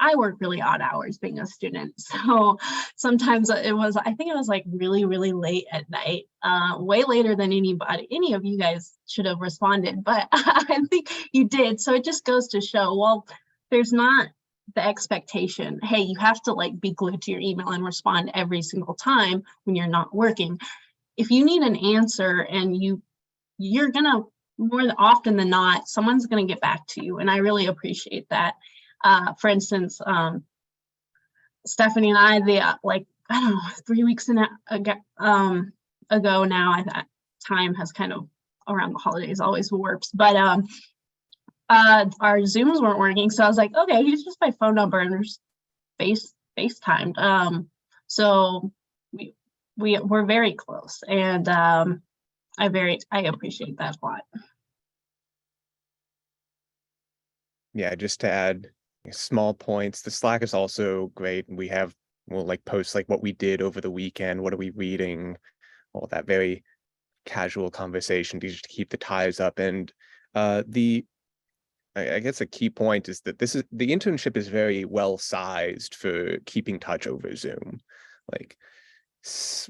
I work really odd hours being a student, so sometimes I think it was like really late at night, way later than any of you guys should have responded, but I think you did. So it just goes to show, well, there's not the expectation, hey, you have to like be glued to your email and respond every single time when you're not working. If you need an answer, and you're gonna, more often than not, someone's going to get back to you. And I really appreciate that. For instance, Stephanie and I, I don't know, 3 weeks ago now, that time has kind of, around the holidays, always warps, but our Zooms weren't working. So I was like, okay, here's just my phone number, and we're FaceTimed. So we're very close, and I appreciate that a lot. Yeah, just to add small points, the Slack is also great. We'll like post like what we did over the weekend, what are we reading, all that very casual conversation to just keep the ties up. And I guess a key point is that the internship is very well sized for keeping touch over Zoom. Like,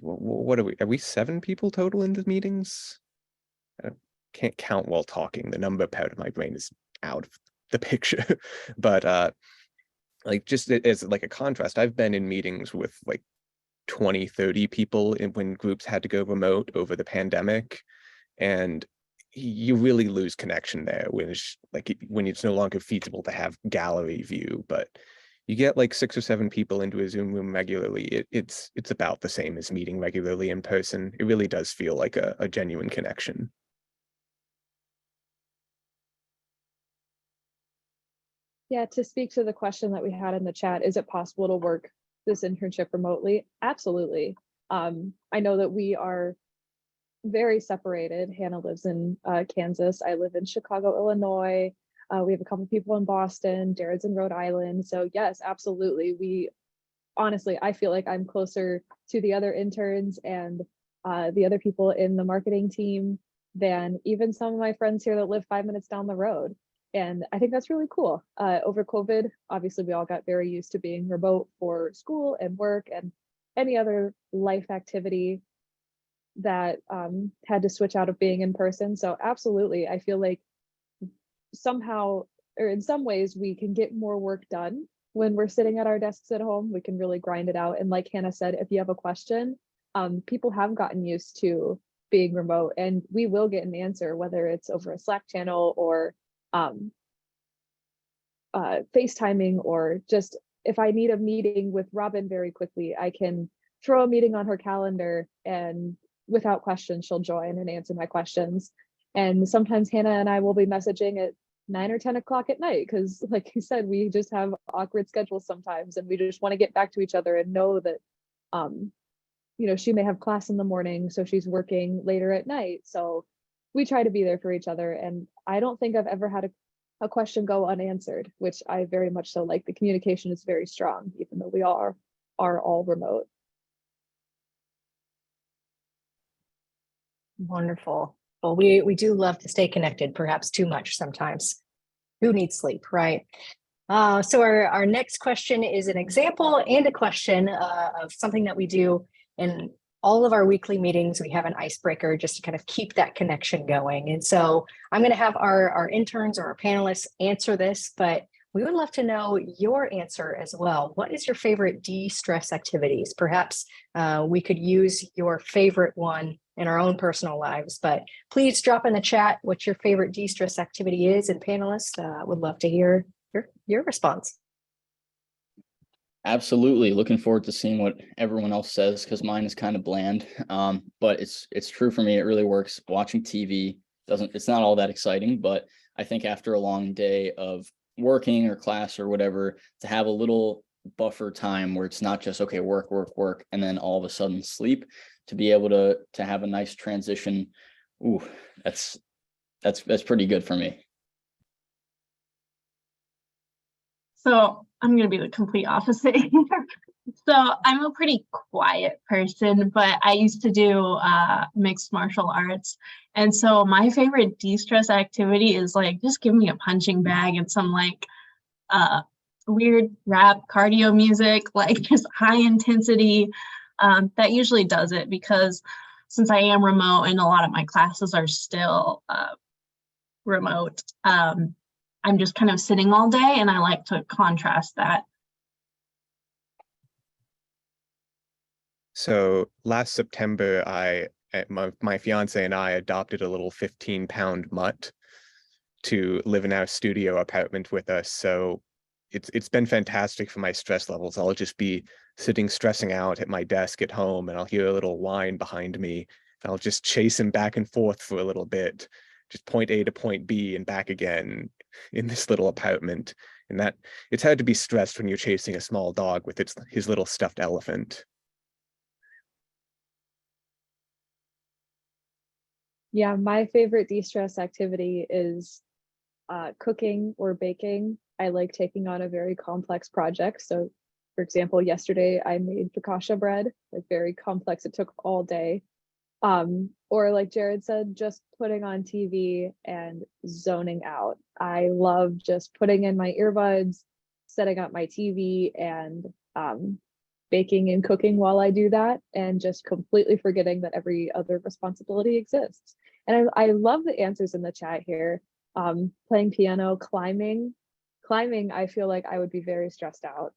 what are we 7 people total in the meetings? I can't count while talking. The number part of my brain is out of the picture. But like, just as like a contrast, I've been in meetings with like 20-30 people when groups had to go remote over the pandemic, and you really lose connection there when it's no longer feasible to have gallery view. But you get like 6 or 7 people into a Zoom room regularly, it's about the same as meeting regularly in person. It really does feel like a genuine connection. Yeah, to speak to the question that we had in the chat, is it possible to work this internship remotely? Absolutely. I know that we are very separated. Hannah lives in Kansas. I live in Chicago, Illinois. We have a couple people in Boston. Jared's in Rhode Island. So yes, absolutely. Honestly, I feel like I'm closer to the other interns and the other people in the marketing team than even some of my friends here that live 5 minutes down the road. And I think that's really cool. Over COVID, obviously, we all got very used to being remote for school and work and any other life activity that had to switch out of being in person. So absolutely, I feel like somehow, or in some ways, we can get more work done when we're sitting at our desks at home. We can really grind it out. And like Hannah said, if you have a question, people have gotten used to being remote, and we will get an answer, whether it's over a Slack channel or FaceTiming, or just if I need a meeting with Robyn very quickly, I can throw a meeting on her calendar, and without question, she'll join and answer my questions. And sometimes Hannah and I will be messaging at 9 or 10 o'clock at night, because like you said, we just have awkward schedules sometimes, and we just want to get back to each other and know that she may have class in the morning, so she's working later at night. So we try to be there for each other. And I don't think I've ever had a question go unanswered, which I very much so like. The communication is very strong, even though we are all remote. Wonderful. Well, we do love to stay connected, perhaps too much sometimes. Who needs sleep, right? So our next question is an example and a question of something that we do in all of our weekly meetings. We have an icebreaker just to kind of keep that connection going. And so I'm going to have our interns or our panelists answer this, but we would love to know your answer as well. What is your favorite de-stress activities? Perhaps we could use your favorite one in our own personal lives, but please drop in the chat what your favorite de-stress activity is, and panelists would love to hear your response. Absolutely. Looking forward to seeing what everyone else says, because mine is kind of bland. But it's true for me. It really works. Watching TV it's not all that exciting, but I think after a long day of working or class or whatever, to have a little buffer time where it's not just, okay, work, and then all of a sudden sleep, to be able to have a nice transition. Ooh, that's pretty good for me. So I'm going to be the complete opposite here. So I'm a pretty quiet person, but I used to do mixed martial arts. And so my favorite de-stress activity is like, just give me a punching bag and some like weird rap cardio music, like just high intensity. That usually does it, because since I am remote and a lot of my classes are still remote, I'm just kind of sitting all day, and I like to contrast that. So last September, my fiance and I adopted a little 15-pound mutt to live in our studio apartment with us. So it's been fantastic for my stress levels. I'll just be sitting stressing out at my desk at home, and I'll hear a little whine behind me. And I'll just chase him back and forth for a little bit, just point A to point B and back again in this little apartment. And that it's hard to be stressed when you're chasing a small dog with his little stuffed elephant. Yeah, my favorite de-stress activity is cooking or baking. I like taking on a very complex project. So for example, yesterday I made focaccia bread, like very complex. It took all day. Or like Jared said, just putting on TV and zoning out. I love just putting in my earbuds, setting up my TV, and baking and cooking while I do that, and just completely forgetting that every other responsibility exists. And I love the answers in the chat here. Playing piano, climbing, I feel like I would be very stressed out.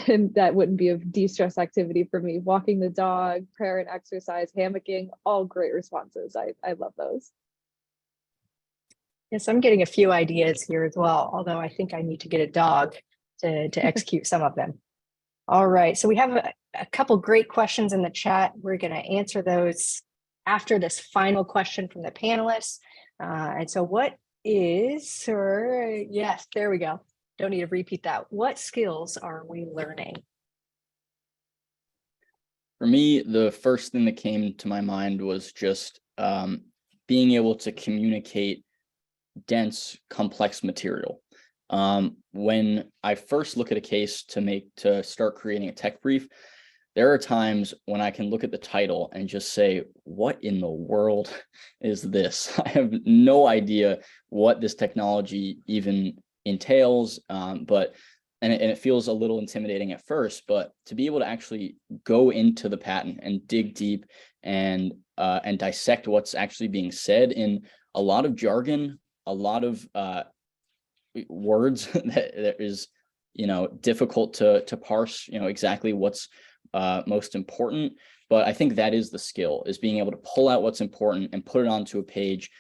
And that wouldn't be a de-stress activity for me. Walking the dog, prayer and exercise, hammocking, all great responses. I love those. Yes, I'm getting a few ideas here as well, although I think I need to get a dog to execute some of them. All right, so we have a couple great questions in the chat. We're going to answer those after this final question from the panelists. And so what is, yes, there we go. Don't need to repeat that. What skills are we learning? For me, the first thing that came to my mind was just being able to communicate dense, complex material. When I first look at a case to start creating a tech brief, there are times when I can look at the title and just say, what in the world is this? I have no idea what this technology even entails, and it feels a little intimidating at first, but to be able to actually go into the patent and dig deep and dissect what's actually being said in a lot of jargon, a lot of words that is, difficult to parse, exactly what's most important. But I think that is the skill, is being able to pull out what's important and put it onto a page.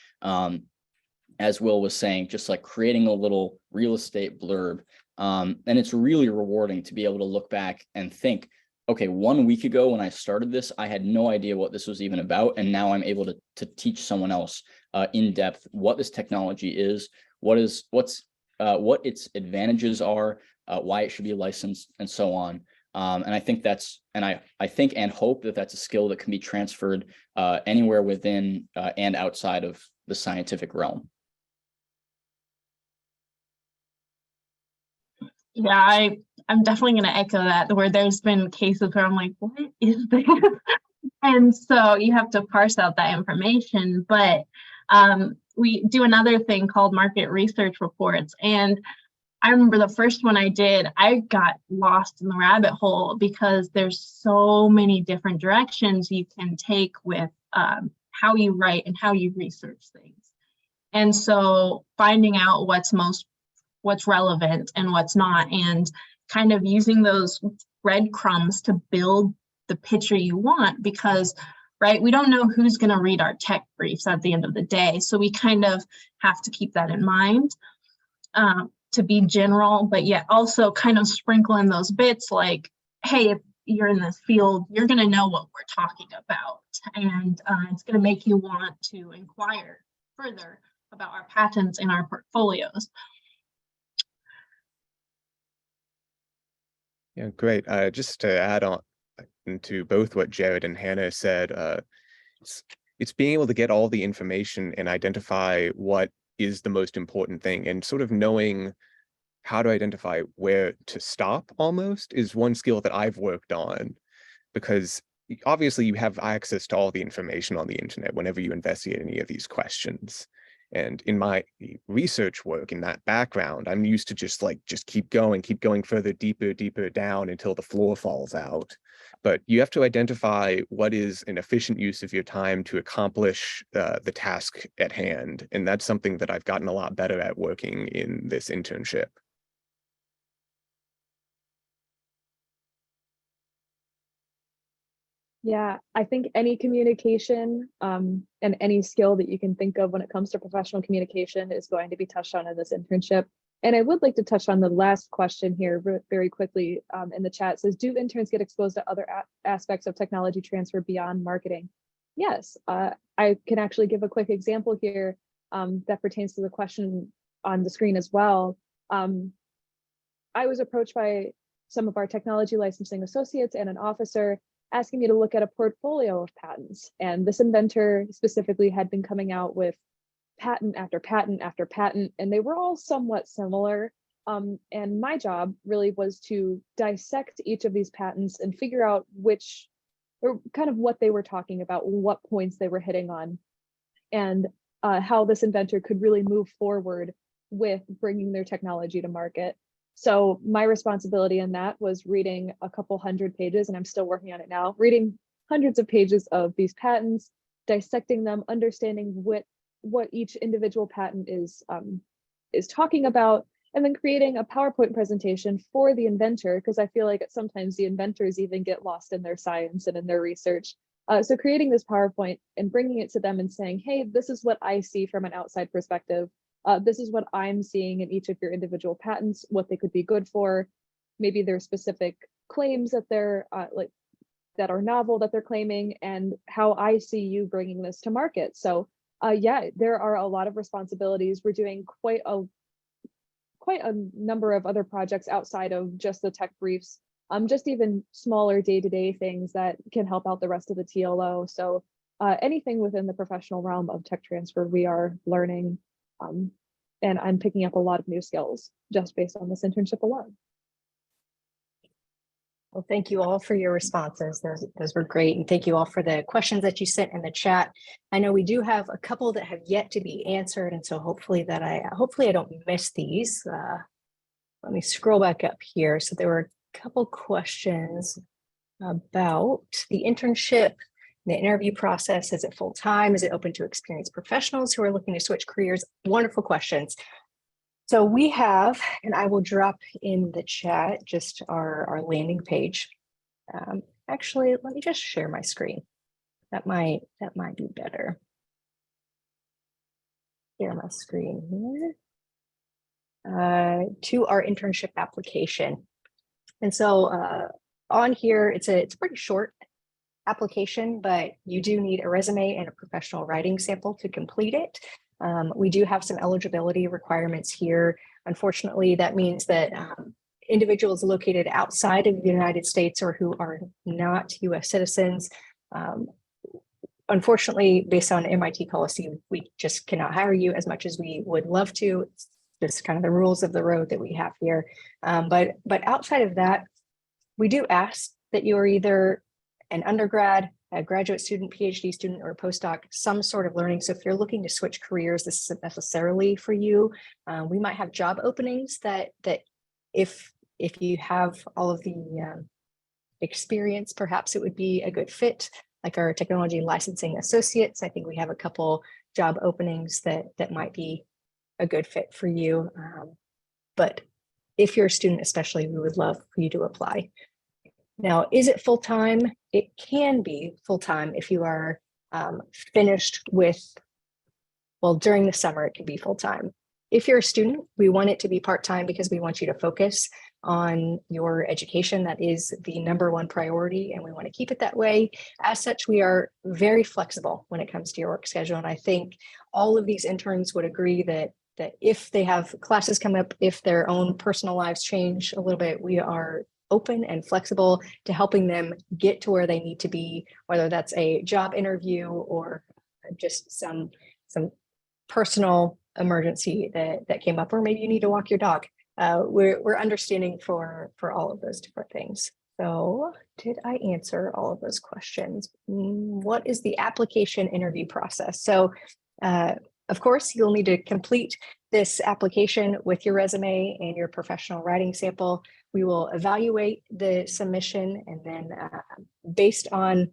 As Will was saying, just like creating a little real estate blurb. And it's really rewarding to be able to look back and think, okay, 1 week ago when I started this, I had no idea what this was even about. And now I'm able to teach someone else in depth what this technology is, what its advantages are, why it should be licensed, and so on. And I think I think and hope that that's a skill that can be transferred anywhere within and outside of the scientific realm. Yeah, I'm definitely going to echo that, where there's been cases where I'm like, what is this? And so you have to parse out that information, but we do another thing called market research reports. And I remember the first one I did, I got lost in the rabbit hole because there's so many different directions you can take with how you write and how you research things. And so finding out what's relevant and what's not, and kind of using those breadcrumbs to build the picture you want, because right, we don't know who's going to read our tech briefs at the end of the day. So we kind of have to keep that in mind to be general, but yet also kind of sprinkle in those bits like, hey, if you're in this field, you're going to know what we're talking about. And it's going to make you want to inquire further about our patents in our portfolios. Yeah, great. Just to add on to both what Jared and Hannah said, it's being able to get all the information and identify what is the most important thing, and sort of knowing how to identify where to stop almost is one skill that I've worked on, because obviously you have access to all the information on the internet whenever you investigate any of these questions. And in my research work, in that background, I'm used to just keep going further, deeper down until the floor falls out. But you have to identify what is an efficient use of your time to accomplish the task at hand. And that's something that I've gotten a lot better at working in this internship. Yeah, I think any communication and any skill that you can think of when it comes to professional communication is going to be touched on in this internship. And I would like to touch on the last question here very quickly in the chat. It says, do interns get exposed to other aspects of technology transfer beyond marketing? Yes, I can actually give a quick example here that pertains to the question on the screen as well. I was approached by some of our technology licensing associates and an officer asking me to look at a portfolio of patents. And this inventor specifically had been coming out with patent after patent after patent, and they were all somewhat similar. And my job really was to dissect each of these patents and figure out which, or kind of what they were talking about, what points they were hitting on, and how this inventor could really move forward with bringing their technology to market. So my responsibility in that was reading a couple hundred pages, and I'm still working on it now, reading hundreds of pages of these patents, dissecting them, understanding what each individual patent is talking about, and then creating a PowerPoint presentation for the inventor, because I feel like sometimes the inventors even get lost in their science and in their research. So creating this PowerPoint and bringing it to them and saying, hey, this is what I see from an outside perspective. This is what I'm seeing in each of your individual patents, what they could be good for. Maybe there's specific claims that they're that are novel that they're claiming, and how I see you bringing this to market. So yeah, there are a lot of responsibilities. We're doing quite a number of other projects outside of just the tech briefs, just even smaller day-to-day things that can help out the rest of the TLO. So anything within the professional realm of tech transfer, we are learning. And I'm picking up a lot of new skills just based on this internship alone. Well, thank you all for your responses. Those were great. And thank you all for the questions that you sent in the chat. I know we do have a couple that have yet to be answered. And so hopefully I don't miss these. Let me scroll back up here. So there were a couple questions about the internship, the interview process. Is it full-time? Is it open to experienced professionals who are looking to switch careers? Wonderful questions. So we have, and I will drop in the chat just our landing page. Actually, let me just share my screen. That might be better. Share my screen here. To our internship application. And so on here, it's a pretty short application, but you do need a resume and a professional writing sample to complete it. We do have some eligibility requirements here. Unfortunately, that means that individuals located outside of the United States or who are not US citizens, unfortunately, based on MIT policy, we just cannot hire you as much as we would love to. It's just kind of the rules of the road that we have here. But outside of that, we do ask that you are either an undergrad a graduate student, PhD student, or a postdoc, some sort of learning. So if you're looking to switch careers, this isn't necessarily for you. We might have job openings that if you have all of the experience, perhaps it would be a good fit, like our technology licensing associates. I think we have a couple job openings that might be a good fit for you. But if you're a student, especially, we would love for you to apply. Now, is it full-time? It can be full-time if you are finished with, well, during the summer, it can be full-time. If you're a student, we want it to be part-time because we want you to focus on your education. That is the #1 priority, and we want to keep it that way. As such, we are very flexible when it comes to your work schedule. And I think all of these interns would agree that if they have classes come up, if their own personal lives change a little bit, we are open and flexible to helping them get to where they need to be, whether that's a job interview or just some personal emergency that came up, or maybe you need to walk your dog. We're understanding for all of those different things. So did I answer all of those questions? What is the application interview process? So of course, you'll need to complete this application with your resume and your professional writing sample. We will evaluate the submission, and then based on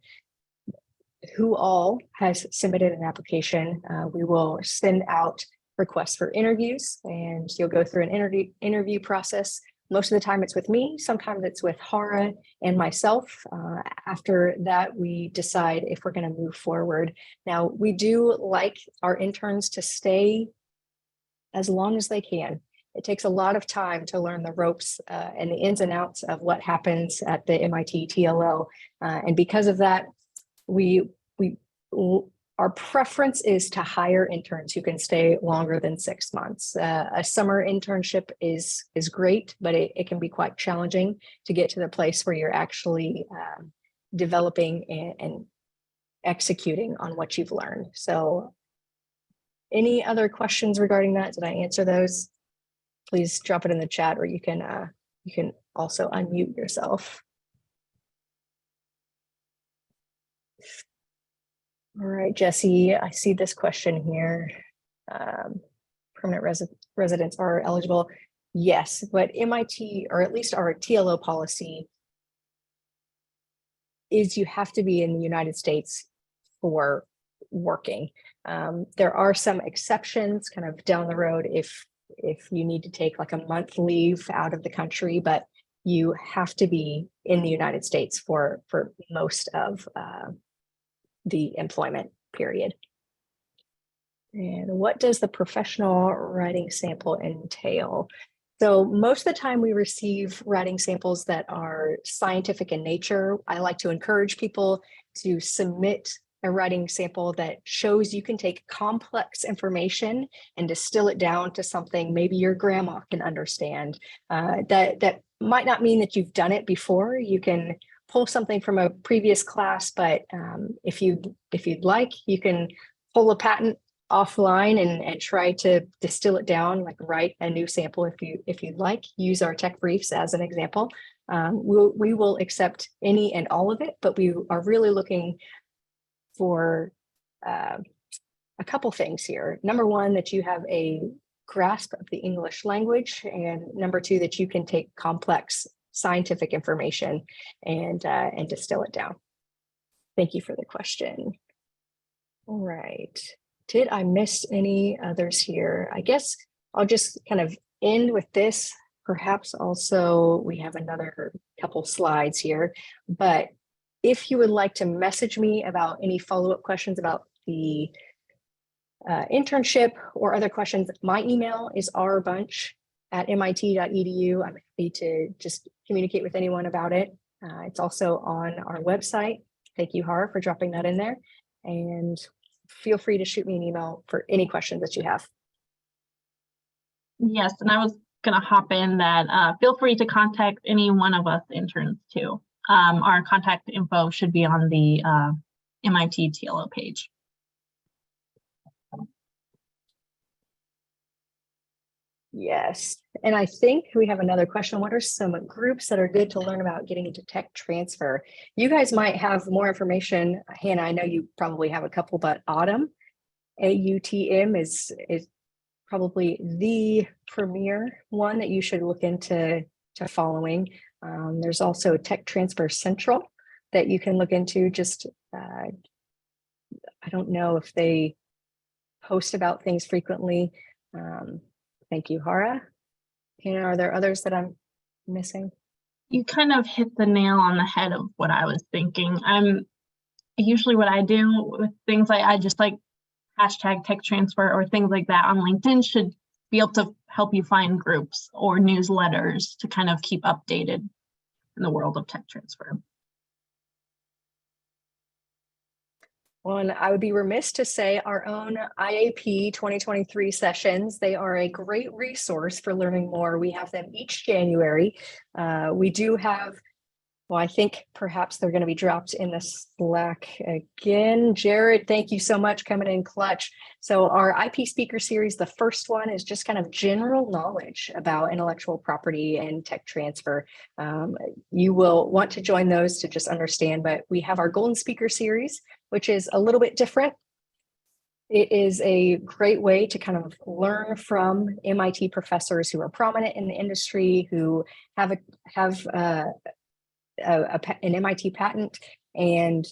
who all has submitted an application, we will send out requests for interviews, and you'll go through an interview process. Most of the time it's with me, sometimes it's with Hara and myself. After that, we decide if we're going to move forward. Now, we do like our interns to stay as long as they can. It takes a lot of time to learn the ropes and the ins and outs of what happens at the MIT TLO. And because of that, our preference is to hire interns who can stay longer than 6 months. A summer internship is great, but it can be quite challenging to get to the place where you're actually developing and executing on what you've learned. So any other questions regarding that? Did I answer those? Please drop it in the chat, or you can also unmute yourself. All right, Jesse, I see this question here. Permanent residents are eligible. Yes, but MIT, or at least our TLO policy, is you have to be in the United States for working. There are some exceptions kind of down the road if you need to take like a month leave out of the country, but you have to be in the United States for most of the employment period. And what does the professional writing sample entail? So most of the time we receive writing samples that are scientific in nature. I like to encourage people to submit a writing sample that shows you can take complex information and distill it down to something maybe your grandma can understand. That might not mean that you've done it before. You can pull something from a previous class, but if you'd like, you can pull a patent offline and try to distill it down, like write a new sample if you'd like. Use our tech briefs as an example. We will accept any and all of it, but we are really looking for a couple things here. Number one, that you have a grasp of the English language, and number two, that you can take complex scientific information and distill it down. Thank you for the question. All right. Did I miss any others here? I guess I'll just kind of end with this. Perhaps also we have another couple slides here, but if you would like to message me about any follow-up questions about the internship or other questions, my email is rbunch@mit.edu. I'm happy to just communicate with anyone about it. It's also on our website. Thank you, Hara, for dropping that in there. And feel free to shoot me an email for any questions that you have. Yes, and I was going to hop in that feel free to contact any one of us interns too. Our contact info should be on the MIT TLO page. Yes. And I think we have another question. What are some groups that are good to learn about getting into tech transfer? You guys might have more information. Hannah, I know you probably have a couple, but Autumn, AUTM is probably the premier one that you should look into following. There's also Tech Transfer Central that you can look into. Just I don't know if they post about things frequently. Thank you, Hara. Hannah, are there others that I'm missing? You kind of hit the nail on the head of what I was thinking. Usually what I do with things like, I just like hashtag tech transfer or things like that on LinkedIn should be able to help you find groups or newsletters to kind of keep updated in the world of tech transfer. Well, and I would be remiss to say our own IAP 2023 sessions, they are a great resource for learning more. We have them each January. We do have, well, I think perhaps they're going to be dropped in the Slack again. Jared, thank you so much coming in clutch. So our IP speaker series, the first one is just kind of general knowledge about intellectual property and tech transfer. You will want to join those to just understand, but we have our golden speaker series, which is a little bit different. It is a great way to kind of learn from MIT professors who are prominent in the industry, who have an MIT patent, and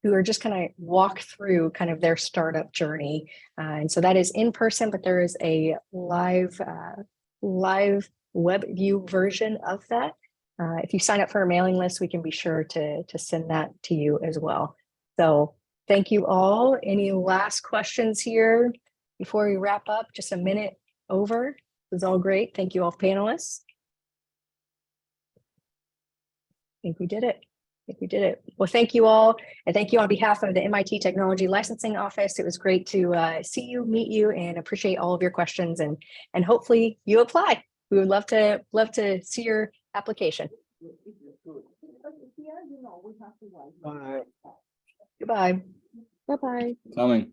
who are just kind of walk through kind of their startup journey. And so that is in person, but there is a live web view version of that. If you sign up for our mailing list, we can be sure to send that to you as well. So thank you all. Any last questions here before we wrap up? Just a minute over. It was all great. Thank you all panelists. I think we did it. Well, thank you all. And thank you on behalf of the MIT Technology Licensing Office. It was great to see you, meet you, and appreciate all of your questions. And hopefully you apply. We would love to see your application. Bye. Goodbye. Bye-bye. Coming.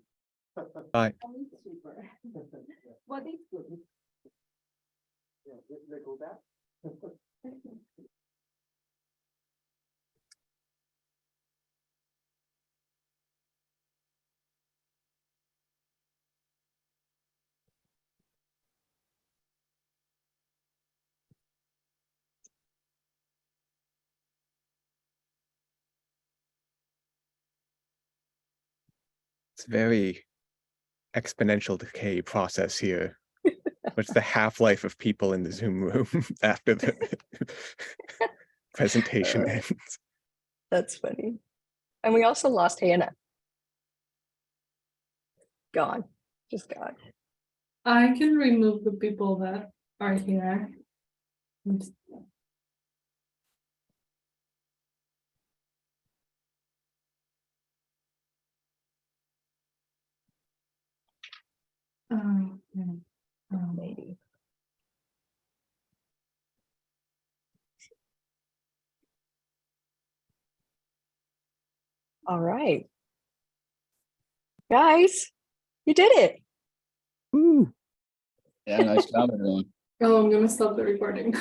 Bye. It's a very exponential decay process here. What's the half-life of people in the Zoom room after the presentation ends? That's funny. And we also lost Hannah. Gone. Just gone. I can remove the people that are here. Maybe. All right. Guys, you did it. Ooh. Yeah, nice job, everyone. Oh, I'm gonna stop the recording.